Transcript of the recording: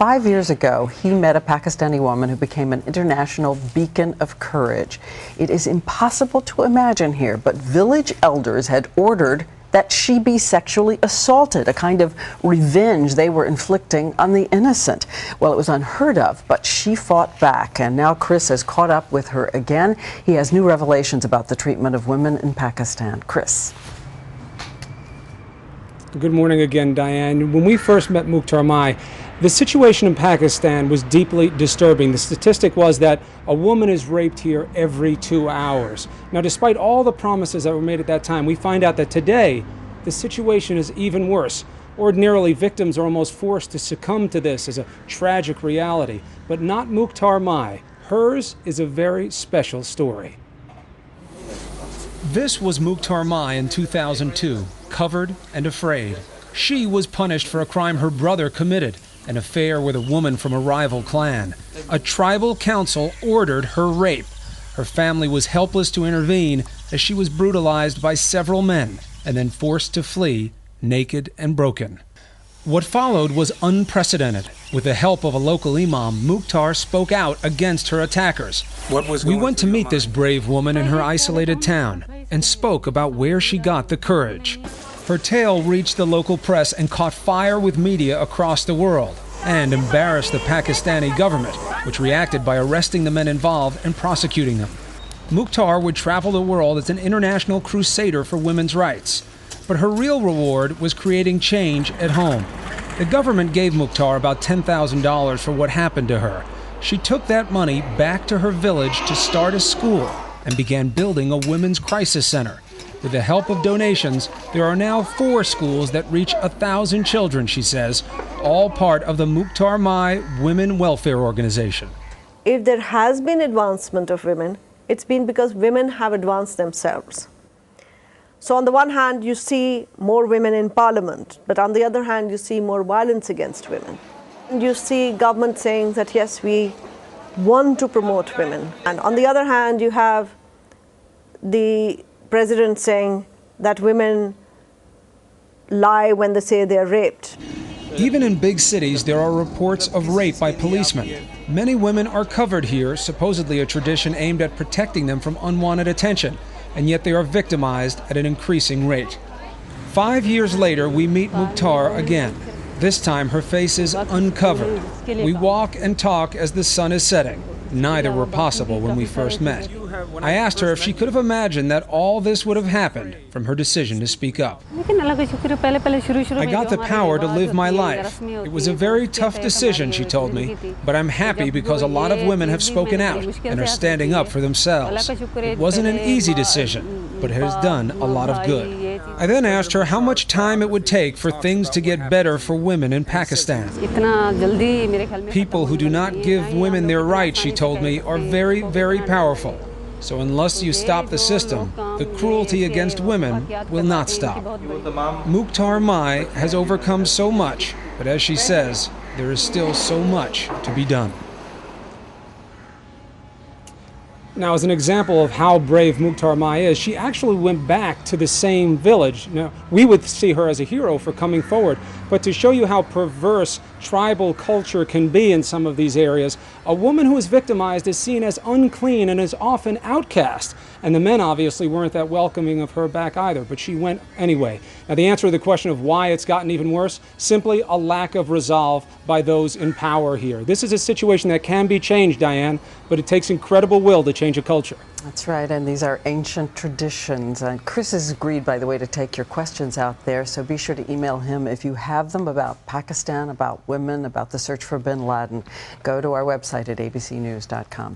5 years ago, he met a Pakistani woman who became an international beacon of courage. It is impossible to imagine here, but village elders had ordered that she be sexually assaulted, a kind of revenge they were inflicting on the innocent. Well, it was unheard of, but she fought back, and now Chris has caught up with her again. He has new revelations about the treatment of women in Pakistan. Chris. Good morning again, Diane. When we first met Mukhtar Mai, the situation in Pakistan was deeply disturbing. The statistic was that a woman is raped here every 2 hours. Now, despite all the promises that were made at that time, we find out that today the situation is even worse. Ordinarily, victims are almost forced to succumb to this as a tragic reality, but not Mukhtar Mai. Hers is a very special story. This was Mukhtar Mai in 2002, covered and afraid. She was punished for a crime her brother committed, an affair with a woman from a rival clan. A tribal council ordered her rape. Her family was helpless to intervene as she was brutalized by several men and then forced to flee, naked and broken. What followed was unprecedented. With the help of a local imam, Mukhtar spoke out against her attackers. We went to meet this brave woman in her isolated town and spoke about where she got the courage. Her tale reached the local press and caught fire with media across the world and embarrassed the Pakistani government, which reacted by arresting the men involved and prosecuting them. Mukhtar would travel the world as an international crusader for women's rights. But her real reward was creating change at home. The government gave Mukhtar about $10,000 for what happened to her. She took that money back to her village to start a school and began building a women's crisis center. With the help of donations, there are now 4 schools that reach 1,000 children, she says, all part of the Mukhtar Mai Women Welfare Organization. If there has been advancement of women, it's been because women have advanced themselves. So on the one hand, you see more women in parliament, but on the other hand, you see more violence against women. And you see government saying that, yes, we want to promote women. And on the other hand, you have the president saying that women lie when they say they're raped. Even in big cities, there are reports of rape by policemen. Many women are covered here, supposedly a tradition aimed at protecting them from unwanted attention. And yet they are victimized at an increasing rate. 5 years later, we meet Mukhtar again. This time, her face is uncovered. We walk and talk as the sun is setting. Neither were possible when we first met. I asked her if she could have imagined that all this would have happened from her decision to speak up. I got the power to live my life. It was a very tough decision, she told me, but I'm happy because a lot of women have spoken out and are standing up for themselves. It wasn't an easy decision, but it has done a lot of good. I then asked her how much time it would take for things to get better for women in Pakistan. People who do not give women their rights, she told me, are very, very powerful. So unless you stop the system, the cruelty against women will not stop. Mukhtar Mai has overcome so much, but as she says, there is still so much to be done. Now, as an example of how brave Mukhtar Mai is, she actually went back to the same village. Now, we would see her as a hero for coming forward, but to show you how perverse tribal culture can be in some of these areas, a woman who is victimized is seen as unclean and is often outcast. And the men obviously weren't that welcoming of her back either, but she went anyway. Now, the answer to the question of why it's gotten even worse, simply a lack of resolve by those in power here. This is a situation that can be changed, Diane, but it takes incredible will to change a culture. That's right, and these are ancient traditions. And Chris has agreed, by the way, to take your questions out there, so be sure to email him if you have them about Pakistan, about women, about the search for bin Laden. Go to our website at abcnews.com.